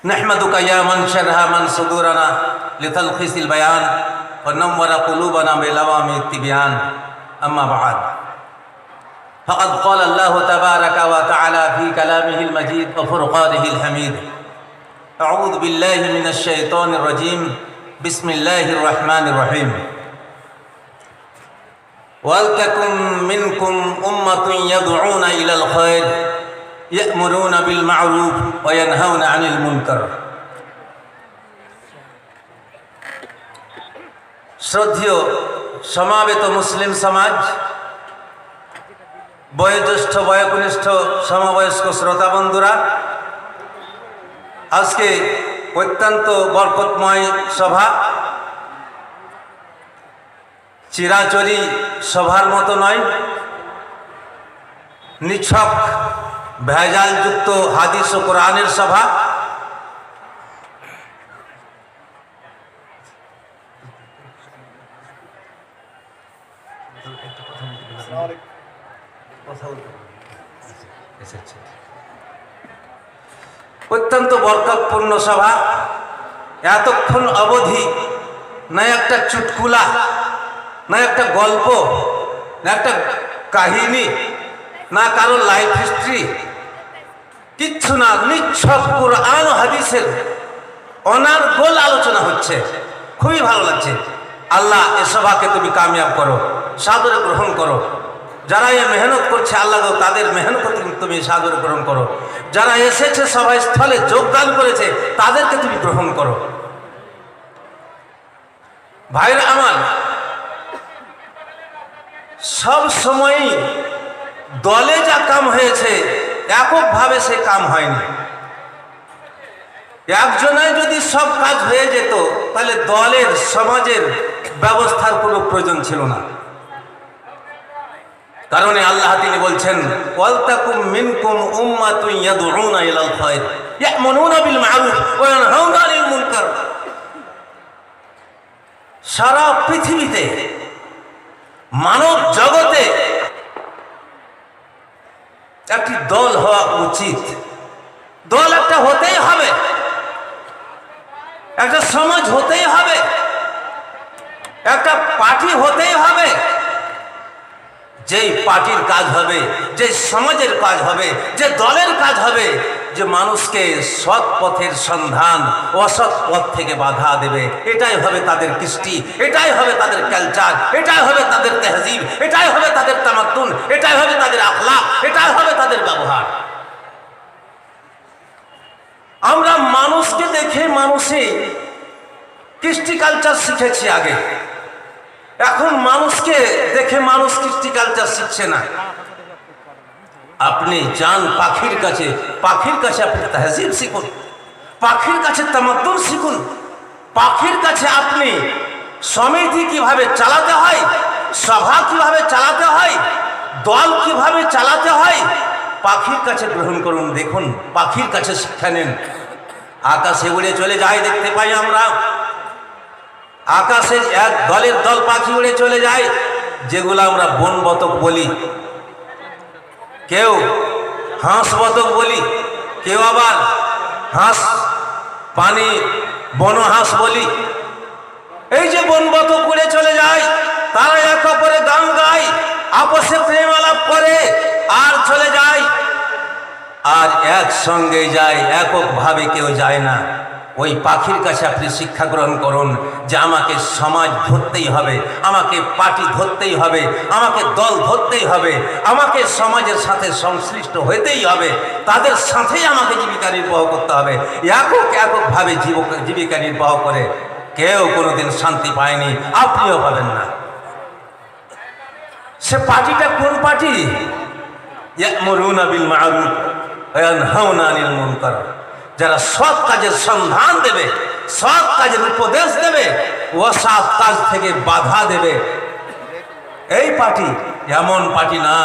نحمدك يا من شرح من صدورنا لتلخيص البيان ونور قلوبنا بلوام التبيان. أما بعد، فقد قال الله تبارك وتعالى في كلامه المجيد وفرقانه الحميد: أعوذ بالله من الشيطان الرجيم، بسم الله الرحمن الرحيم. ولتكن منكم أمة يدعون إلى الخير يأمرون بالمعروف وينهون عن المنكر. শ্রদ্ধেয় সমাবেত মুসলিম সমাজ, বয়োজ্যেষ্ঠ বয়োকনিষ্ঠ সমবয়স্ক শ্রোতা বন্ধুরা, আজকে অত্যন্ত বরকতময় সভা, চিরাচরি সভার মতো নয়, নিছক ভেজালযুক্ত হাদিস ও কোরআনের সভা। অত্যন্ত বরকতপূর্ণ সভা। এতক্ষণ অবধি না একটা চুটকুলা, না একটা গল্প, না একটা কাহিনী, না কারো লাইফ হিস্ট্রি, কিচ্ছু না, নিছক কুরআন ও হাদিসের অনার্গল আলোচনা হচ্ছে। খুবই ভালো লাগছে। আল্লাহ এ সভাকে তুমি কামিয়াব করো, সাদরে গ্রহণ করো। যারা এ মেহনত করছে আল্লাহ তাদের মেহনত তুমি সাদরে গ্রহণ করো। যারা এসেছে সভাস্থলে যোগদান করেছে তাদেরকে তুমি গ্রহণ করো। ভাইরা আমার, সব সময়ই দলে যা কাম হয়েছে এককভাবে সে কাম হয়নি। একজনায় যদি সব কাজ হয়ে যেত তাহলে দলের সমাজের ব্যবস্থার কোনো প্রয়োজন ছিল না। কারণে আল্লাহ তিনি বলছেন, ওয়ালতাকুম মিনকুম উম্মাতুন ইয়াদউনা ইলাল খায়র ইয়া'মুরুনা বিল মা'রুফ ওয়া ইয়ানহাউনা আনিল মুনকার। সারা পৃথিবীতে মানব জগতে একটি দল হওয়া উচিত। দল একটা হতেই হবে, একটা সমাজ হতেই হবে, একটা পার্টি হতেই হবে। যেই পার্টির কাজ হবে, যে সমাজের কাজ হবে, যে দলের কাজ হবে, যে মানুষকে সৎ পথের সন্ধান, অসৎ পথ থেকে বাধা দেবে, এটাই হবে তাদের কৃষ্টি, এটাই হবে তাদের কালচার, এটাই হবে তাদের তেহজিব, এটাই হবে তাদের তামাদ্দুন, এটাই হবে তাদের আখলাক, এটাই হবে তাদের ব্যবহার। আমরা মানুষকে দেখে মানুষই কৃষ্টি কালচার শিখেছি আগে। এখন মানুষকে দেখে মানুষ কৃষ্টি কালচার শিখছে না। আপনি যান পাখির কাছে, পাখির কাছে আপনি তাহজিব শিখুন, পাখির কাছে তামাদ্দুন শিখুন, পাখির কাছে আপনি সমিতি কিভাবে চালাতে হয়, সভা কিভাবে চালাতে হয়, দল কিভাবে চালাতে হয়, পাখির কাছে গ্রহণ করুন। দেখুন, পাখির কাছে শিক্ষা নেন। আকাশে উড়ে চলে যায়, দেখতে পাই আমরা। আকাশে এক দলের দল পাখি উড়ে চলে যায়, যেগুলো আমরা বন বতক বলি, কেউ হাঁস বতক বলি, কেউ আবার হাঁস পানি বন হাঁস বলি। এই যে বন বতক উড়ে চলে যায়, তারা এক অপরে গান গায়, আপসে প্রেম আলাপ করে আর চলে যায়। আর একসঙ্গে যায়, এককভাবে কেউ যায় না। ওই পাখির কাছে আপনি শিক্ষা গ্রহণ করুন যে আমাকে সমাজ ধরতেই হবে, আমাকে পার্টি ধরতেই হবে, আমাকে দল ধরতেই হবে, আমাকে সমাজের সাথে সংশ্লিষ্ট হইতেই হবে, তাদের সাথেই আমাকে জীবিকা নির্বাহ করতে হবে। এককভাবে জীবিকা নির্বাহ করে কেউ কোনোদিন শান্তি পায়নি, আপনিও পাবেন না। সে পার্টিটা কোন পার্টি? ইয়া'মুরুনা বিল মা'রুফ ওয়া ইয়ানহাউনা আনিল মুনকার। যারা সৎ কাজের সন্ধান দেবে, সৎ কাজের উপদেশ দেবে, অসৎ কাজ থেকে বাধা দেবে, এই পার্টি এমন পার্টি না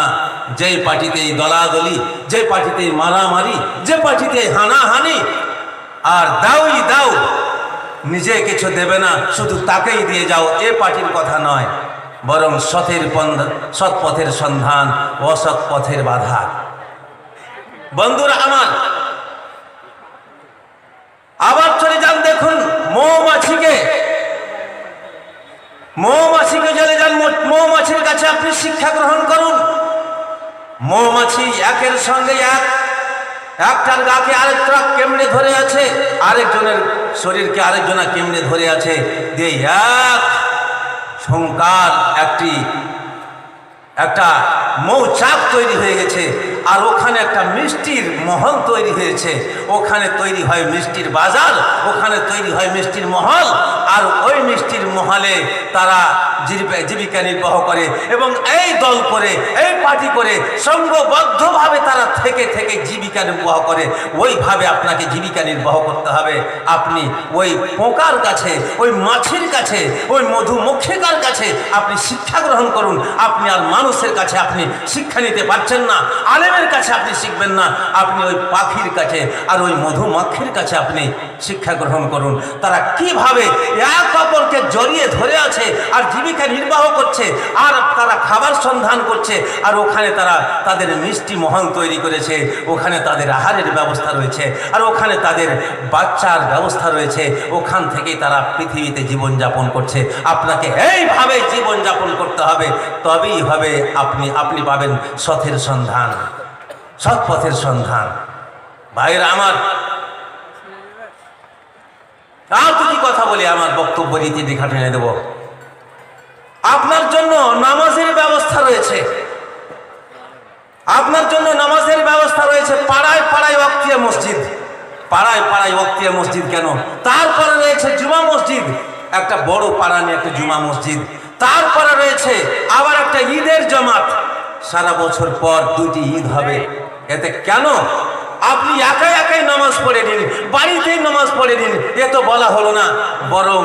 যেই পার্টিতেই দলাদলি, যে পার্টিতেই মারামারি, যে পার্টিতে হানাহানি আর দাওই দাও, নিজে কিছু দেবে না, শুধু তাকেই দিয়ে যাও, এ পার্টির কথা নয়। বরং সৎ পথের সন্ধান, অসৎ পথের বাধা। বন্ধুরা আমার, কাছে আপনি শিক্ষা গ্রহণ করুন। মৌমাছি একের সঙ্গে একটার গাকে আরেকটা কেমনে ধরে আছে, আরেকজনের শরীরকে আরেকজনা কেমনে ধরে আছে, দিয়ে এক সংকার একটা মৌচাক তৈরি হয়ে গেছে। আর ওখানে একটা মিষ্টির মহল তৈরি হয়েছে, ওখানে তৈরি হয় মিষ্টির বাজার, ওখানে তৈরি হয় মিষ্টির মহল। আর ওই মিষ্টির মহলে তারা জীবিকা নির্বাহ করে এবং এই দল করে, এই পার্টি করে, সংঘবদ্ধভাবে তারা থেকে জীবিকা নির্বাহ করে। ওইভাবে আপনাকে জীবিকা নির্বাহ করতে হবে। আপনি ওই পোকার কাছে, ওই মাছির কাছে, ওই মধুমক্ষিকার কাছে আপনি শিক্ষা গ্রহণ করুন। আপনি আর মানুষের কাছে আপনি শিক্ষা নিতে পারছেন না, আলেমের কাছে আপনি শিখবেন না, আপনি ওই পাখির কাছে আর ওই মধুমাক্ষির কাছে আপনি শিক্ষা গ্রহণ করুন। তারা কিভাবে এক অপরকে জড়িয়ে ধরে আছে আর জীবিকা নির্বাহ করছে, আর তারা খাবার সন্ধান করছে, আর ওখানে তারা তাদের মিষ্টি মহল তৈরি করেছে, ওখানে তাদের আহারের ব্যবস্থা রয়েছে, আর ওখানে তাদের বাচ্চার ব্যবস্থা রয়েছে। ওখান থেকেই তারা পৃথিবীতে জীবনযাপন করছে। আপনাকে এইভাবে জীবনযাপন করতে হবে, তবেই হবে আপনি পাবেন সৎের সন্ধান, সৎ পথের সন্ধান। ভাইরা আমার, আর কি কথা বলি, আমার বক্তব্য রীতি দেখা টেনে দেব। আপনার জন্য নামাজের ব্যবস্থা রয়েছে, আপনার জন্য নামাজের ব্যবস্থা রয়েছে। পাড়ায় পাড়ায় ওয়াক্তিয়া মসজিদ, পাড়ায় পাড়ায় ওয়াক্তিয়া মসজিদ কেন? তারপরে রয়েছে জুমা মসজিদ, একটা বড় পাড়া নিয়ে একটা জুমা মসজিদ। তারপরে রয়েছে আবার একটা ঈদের জামাত, সারা বছর পর দুইটি ঈদ হবে। এতে কেন আপনি একাই একাই নামাজ পড়ে নিন, বাড়িতেই নামাজ পড়ে নিন, এ তো বলা হলো না। বরং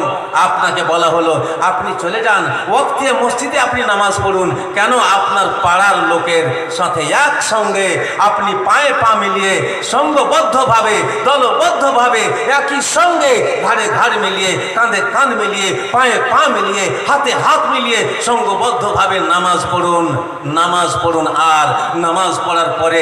আপনাকে বলা হলো আপনি চলে যান ওয়াক্তিয়া মসজিদে, আপনি নামাজ পড়ুন। কেন? আপনার পাড়ার লোকের সাথে একসঙ্গে আপনি পায়ে পা মিলিয়ে, সঙ্গবদ্ধভাবে, দলবদ্ধভাবে, একই সঙ্গে ঘাড়ে ঘাড় মিলিয়ে, কাঁধে কাঁধ মিলিয়ে, পায়ে পা মিলিয়ে, হাতে হাত মিলিয়ে সঙ্গবদ্ধভাবে নামাজ পড়ুন, নামাজ পড়ুন। আর নামাজ পড়ার পরে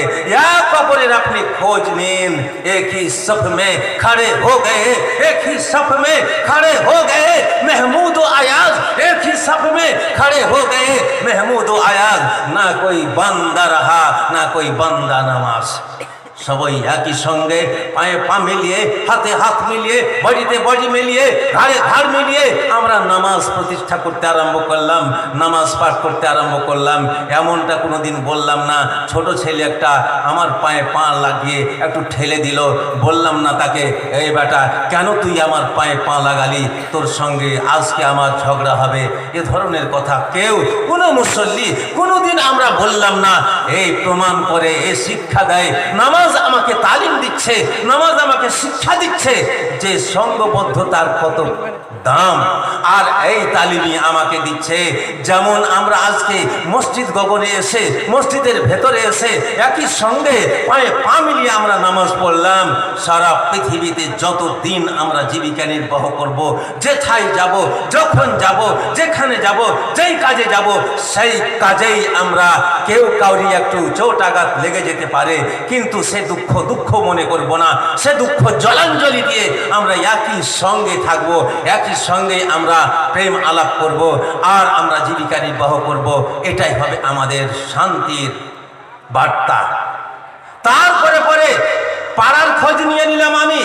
এক অপরের আপনি खोज नीन, एक ही सफ में खड़े हो गए, एक ही सफ में खड़े हो गए महमूद आयाज, एक ही सफ में खड़े हो गए महमूद आयाज। ना कोई बंदा रहा, ना कोई बंदा नमाज। সবাই একই সঙ্গে পায়ে পা মিলিয়ে, হাতে হাত মিলিয়ে, বডিতে বডি মিলিয়ে, ঘাড়ে ঘাড় মিলিয়ে আমরা নামাজ প্রতিষ্ঠা করতে আরম্ভ করলাম, নামাজ পাঠ করতে আরম্ভ করলাম। এমনটা কোনোদিন বললাম না। ছোট ছেলে একটা আমার পায়ে পা লাগিয়ে একটু ঠেলে দিল, বললাম না তাকে, এই বেটা কেন তুই আমার পায়ে পা লাগালি, তোর সঙ্গে আজকে আমার ঝগড়া হবে। এ ধরনের কথা কেউ, কোনো মুসল্লি কোনোদিন আমরা বললাম না। এই প্রমাণ করে, এ শিক্ষা দেয়, নামাজ আমাকে তালিম দিচ্ছে, নামাজ আমাকে শিক্ষা দিচ্ছে যে সঙ্গবদ্ধতার কত দাম। আর এই তালিমই আমাকে দিচ্ছে। যেমন আমরা আজকে মসজিদ গগনে এসে, মসজিদের ভেতরে এসে একই সঙ্গে পায়ে পা মিলিয়ে আমরা নামাজ পড়লাম। সারা পৃথিবীতে যত দিন আমরা জীবিকা নির্বাহ করব, যেথায় যাব, যখন যাব, যেখানে যাব, যেই কাজে যাব, সেই কাজেই আমরা, কেউ কাউরি একটু চোট আঘাত লেগে যেতে পারে, কিন্তু সে দুঃখ মনে করব না, সে দুঃখ জলাঞ্জলি দিয়ে আমরা একই সঙ্গে থাকবো, একই সঙ্গে আমরা প্রেম আলাপ করব, আর আমরা জীবিকা নির্বাহ করব। এটাই হবে আমাদের শান্তির বার্তা। তারপরে পরে পাড়ার খোঁজ নিয়ে নিলাম আমি।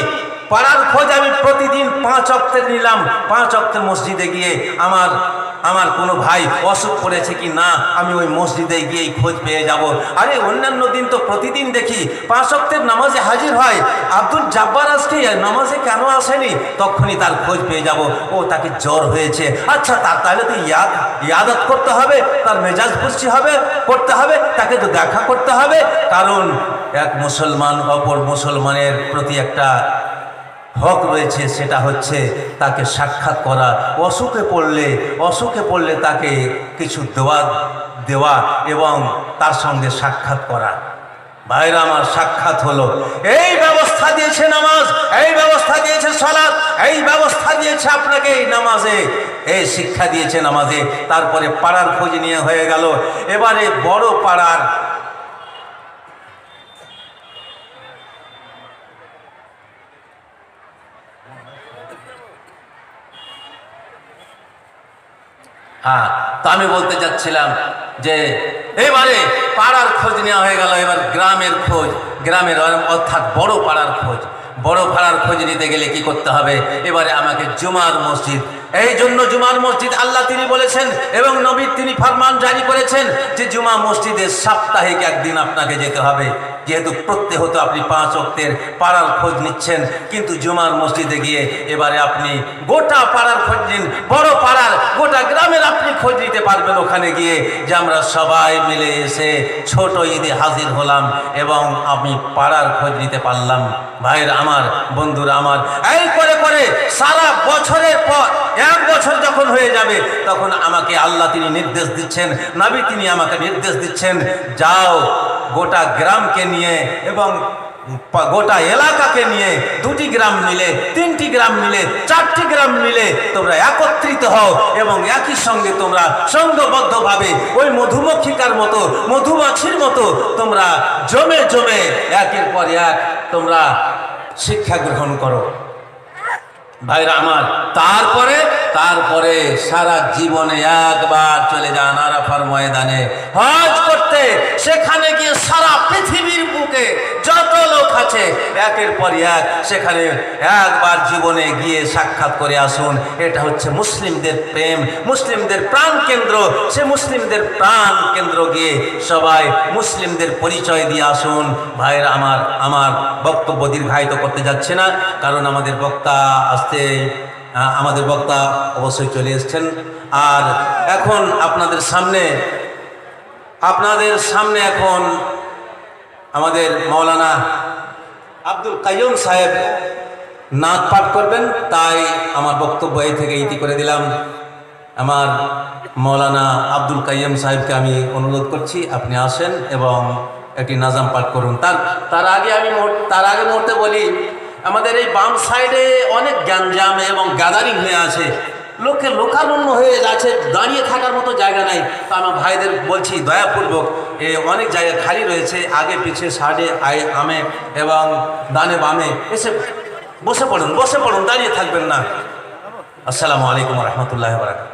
পাড়ার খোঁজ আমি প্রতিদিন 5 ওয়াক্তের নিলাম। 5 ওয়াক্তের মসজিদে গিয়ে আমার কোনো ভাই অসুখ করেছে কি না, আমি ওই মসজিদে গিয়েই খোঁজ পেয়ে যাব। আরে অন্যান্য দিন তো প্রতিদিন দেখি 5 ওয়াক্তের নামাজে হাজির হয়, আব্দুল জব্বার আজকে নামাজে কেন আসেনি, তখনই তার খোঁজ পেয়ে যাব। ও তাকে জ্বর হয়েছে, আচ্ছা তাহলে তো ইয়াদত করতে হবে, তার মেজাজ খুশি হবে, করতে হবে, তাকে তো দেখা করতে হবে। কারণ এক মুসলমান অপর মুসলমানের প্রতি একটা হক রয়েছে, সেটা হচ্ছে তাকে সাক্ষাৎ করা। অসুখে পড়লে তাকে কিছু দেওয়া এবং তার সঙ্গে সাক্ষাৎ করা। ভাইরা আমার, সাক্ষাৎ হলো। এই ব্যবস্থা দিয়েছে নামাজ, এই ব্যবস্থা দিয়েছে সালাত, এই ব্যবস্থা দিয়েছে আপনাকে এই নামাজে, এই শিক্ষা দিয়েছে নামাজে। তারপরে পাড়ার খোঁজ নিয়ে হয়ে গেল। এবারে বড় পাড়ার, হ্যাঁ, তা আমি বলতে যাচ্ছিলাম যে এবারে পাড়ার খোঁজ নেওয়া হয়ে গেল, এবার গ্রামের খোঁজ, গ্রামের অর্থাৎ বড় পাড়ার খোঁজ। বড় পাড়ার খোঁজ নিতে গেলে কি করতে হবে? এবারে আমাকে জুমার মসজিদ, এই জন্য জুমার মসজিদ আল্লাহ তিনি বলেছেন এবং নবী তিনি ফরমান জারি করেছেন যে জুমা মসজিদে সাপ্তাহিক একদিন আপনাকে যেতে হবে। যেহেতু প্রত্যেহত আপনি 5 ওয়াক্তের পাড়ার খোঁজ নিচ্ছেন, কিন্তু জুমার মসজিদে গিয়ে এবারে আপনি গোটা পাড়ার খোঁজ নিন, বড় পাড়ার গোটা গ্রামের আপনি খোঁজ নিতে পারবেন ওখানে গিয়ে, যে আমরা সবাই মিলে এসে ছোট ঈদে হাজির হলাম এবং আমি পাড়ার খোঁজ নিতে পারলাম। ভাইরা আমার, বন্ধুরা আমার, এই করে করে সারা বছরের পর 1 বছর যখন হয়ে যাবে, তখন আমাকে আল্লাহ তিনি নির্দেশ দিচ্ছেন, নবী তিনি আমাকে নির্দেশ দিচ্ছেন, যাও গোটা গ্রামকে নিয়ে এবং গোটা এলাকাকে নিয়ে 2টি গ্রাম মিলে, 3টি গ্রাম মিলে, 4টি গ্রাম মিলে তোমরা একত্রিত হও এবং একই সঙ্গে তোমরা সঙ্গবদ্ধভাবে ওই মধুমক্ষিকার মতো, মধুমাছির মতো তোমরা জমে জমে একের পর এক তোমরা শিক্ষা গ্রহণ করো। ভাইরা আমার, তারপরে সারা জীবনে একবার চলে যান আরাফার ময়দানে হজ করতে। সেখানে গিয়ে সারা পৃথিবীর বুকে যত লোক আছে একের পর এক সেখানে একবার জীবনে গিয়ে সাক্ষাৎ করে আসুন। এটা হচ্ছে মুসলিমদের প্রেম, মুসলিমদের প্রাণ কেন্দ্র। সে মুসলিমদের প্রাণ কেন্দ্র গিয়ে সবাই মুসলিমদের পরিচয় দিয়ে আসুন। ভাইরা আমার বক্তব্য দীর্ঘায়িত করতে যাচ্ছে না, কারণ আমাদের বক্তা অবশ্যই চলে এসেছেন। আর এখন আপনাদের সামনে এখন আমাদের মাওলানা আব্দুল কাইয়ুম সাহেব নাত পাঠ করবেন, তাই আমার বক্তব্য এই থেকে ইতি করে দিলাম। আমার মাওলানা আব্দুল কাইয়ুম সাহেবকে আমি অনুরোধ করছি আপনি আসেন এবং একটি নাজাম পাঠ করুন। তার আগে মুহূর্তে বলি, আমাদের এই বাম সাইডে অনেক গ্যাঞ্জাম এবং গ্যাদারিং হয়ে আছে, লোকালন্য হয়ে আছে, দাঁড়িয়ে থাকার মতো জায়গা নাই। তো আমার ভাইদের বলছি দয়াপূর্বক অনেক জায়গা খালি রয়েছে, আগে পিছে সাইডে আমে এবং ডানে বামে এসে বসে পড়ুন, দাঁড়িয়ে থাকবেন না। আসসালামু আলাইকুম রহমতুল্লাহ বারাকাতুহু।